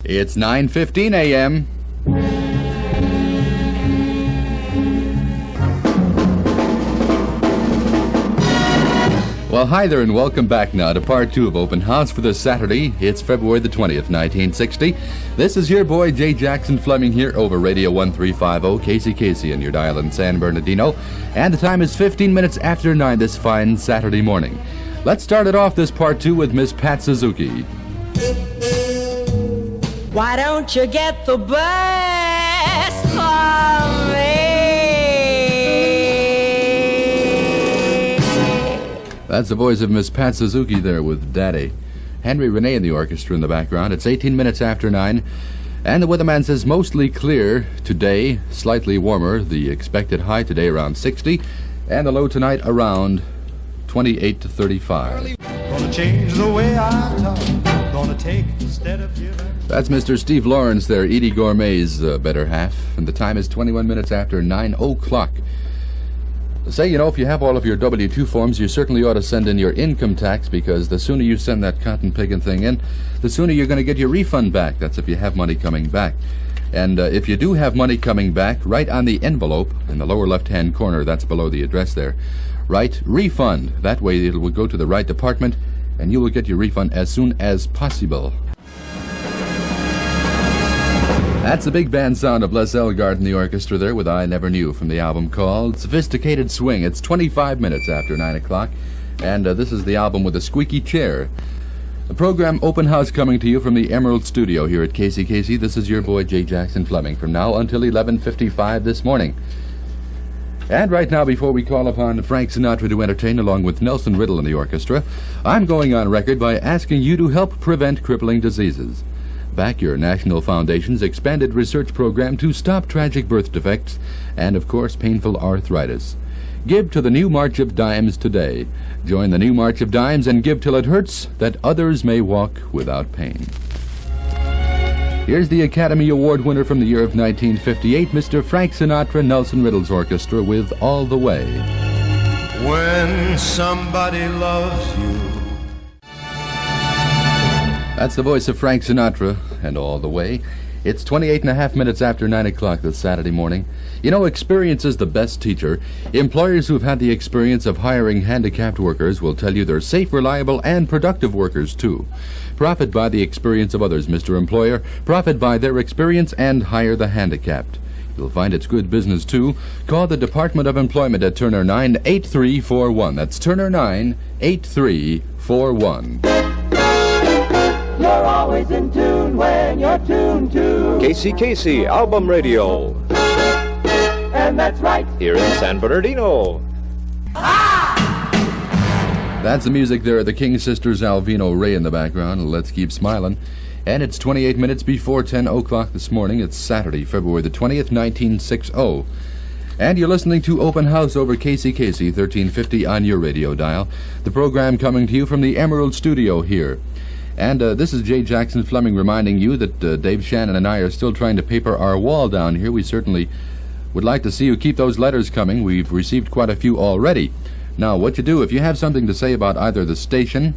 It's 9:15 a.m. Well, hi there, and welcome back now to part 2 of Open House for this Saturday. It's February the 20th, 1960. This is your boy, J. Jackson Fleming, here over Radio 1350 KCKC on your dial in San Bernardino. And the time is 15 minutes after 9 this fine Saturday morning. Let's start it off this part 2 with Miss Pat Suzuki. Why don't you get the best for me? That's the voice of Miss Pat Suzuki there with Daddy. Henry Renee in the orchestra in the background. It's 18 minutes after 9. And the weatherman says mostly clear today, slightly warmer. The expected high today around 60. And the low tonight around 28 to 35. Gonna change the way I talk. Gonna take instead of giving. That's Mr. Steve Lawrence there, Edie Gourmet's better half. And the time is 21 minutes after 9 o'clock. Say, you know, if you have all of your W-2 forms, you certainly ought to send in your income tax, because the sooner you send that cotton picking thing in, the sooner you're going to get your refund back. That's if you have money coming back. And if you do have money coming back, write on the envelope in the lower left-hand corner, that's below the address there, write refund. That way it will go to the right department, and you will get your refund as soon as possible. That's the big band sound of Les Elgart in the orchestra there with I Never Knew from the album called Sophisticated Swing. It's 25 minutes after 9 o'clock, and this is the album with a squeaky chair. The program Open House coming to you from the Emerald Studio here at KCKC. This is your boy J. Jackson Fleming from now until 11:55 this morning. And right now, before we call upon Frank Sinatra to entertain along with Nelson Riddle in the orchestra, I'm going on record by asking you to help prevent crippling diseases. Back your National Foundation's expanded research program to stop tragic birth defects and, of course, painful arthritis. Give to the new March of Dimes today. Join the new March of Dimes and give till it hurts, that others may walk without pain. Here's the Academy Award winner from the year of 1958, Mr. Frank Sinatra, Nelson Riddle's orchestra with All the Way. When somebody loves you. That's the voice of Frank Sinatra and All the Way. It's 28 and a half minutes after 9 o'clock this Saturday morning. You know, experience is the best teacher. Employers who've had the experience of hiring handicapped workers will tell you they're safe, reliable, and productive workers, too. Profit by the experience of others, Mr. Employer. Profit by their experience and hire the handicapped. You'll find it's good business, too. Call the Department of Employment at Turner 9-8341. That's Turner 9-8341. You're always in tune when you're tuned to KCKC Album Radio. And that's right. Here in San Bernardino. That's the music there of the King Sisters, Alvino Ray in the background. Let's keep smiling. And it's 28 minutes before 10 o'clock this morning. It's Saturday, February the 20th, 1960. And you're listening to Open House over KCKC 1350 on your radio dial. The program coming to you from the Emerald Studio here. And this is J. Jackson Fleming reminding you that Dave Shannon and I are still trying to paper our wall down here. We certainly would like to see you keep those letters coming. We've received quite a few already. Now, what you do, if you have something to say about either the station,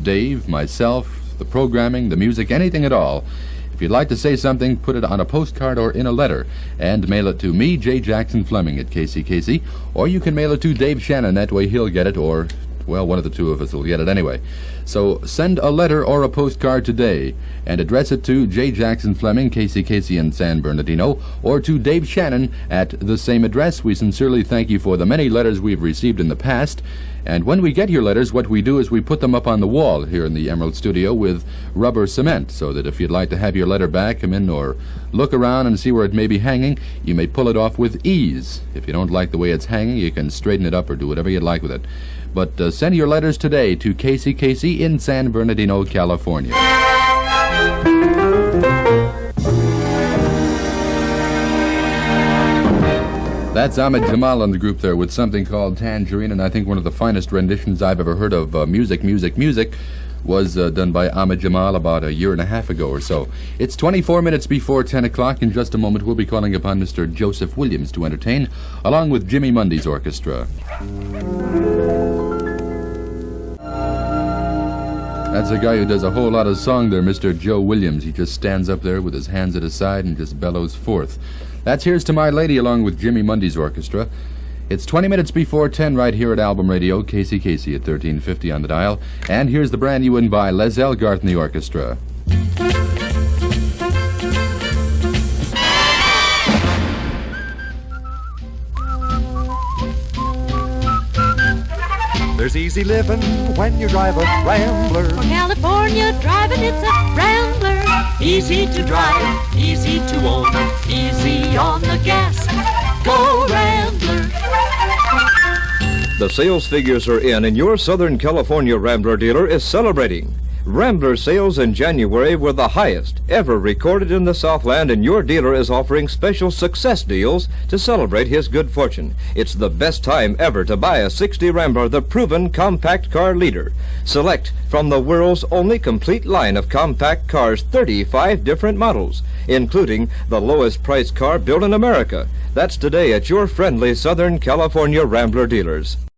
Dave, myself, the programming, the music, anything at all, if you'd like to say something, put it on a postcard or in a letter and mail it to me, J. Jackson Fleming at KCKC, or you can mail it to Dave Shannon. That way he'll get it, or, well, one of the two of us will get it anyway. So send a letter or a postcard today and address it to J. Jackson Fleming, KCKC in San Bernardino, or to Dave Shannon at the same address. We sincerely thank you for the many letters we've received in the past. And when we get your letters, what we do is we put them up on the wall here in the Emerald Studio with rubber cement, so that if you'd like to have your letter back, come in or look around and see where it may be hanging, you may pull it off with ease. If you don't like the way it's hanging, you can straighten it up or do whatever you'd like with it. But send your letters today to KCKC in San Bernardino, California. That's Ahmed Jamal and the group there with something called Tangerine, and I think one of the finest renditions I've ever heard of Music was done by Ahmed Jamal about a year and a half ago or so. It's 24 minutes before 10 o'clock. In just a moment, we'll be calling upon Mr. Joseph Williams to entertain, along with Jimmy Mundy's orchestra. That's a guy who does a whole lot of song there, Mr. Joe Williams. He just stands up there with his hands at his side and just bellows forth. That's Here's to My Lady along with Jimmy Mundy's orchestra. It's 20 minutes before 10 right here at Album Radio, KCKC at 1350 on the dial. And here's the brand new one by Les Elgart and the orchestra. There's easy living when you drive a Rambler. For California driving, it's a Rambler. Easy to drive, easy to own, easy on the gas. Go Rambler. The sales figures are in, and your Southern California Rambler dealer is celebrating. Rambler sales in January were the highest ever recorded in the Southland, and your dealer is offering special success deals to celebrate his good fortune. It's the best time ever to buy a 60 Rambler, the proven compact car leader. Select from the world's only complete line of compact cars, 35 different models, including the lowest priced car built in America. That's today at your friendly Southern California Rambler dealers.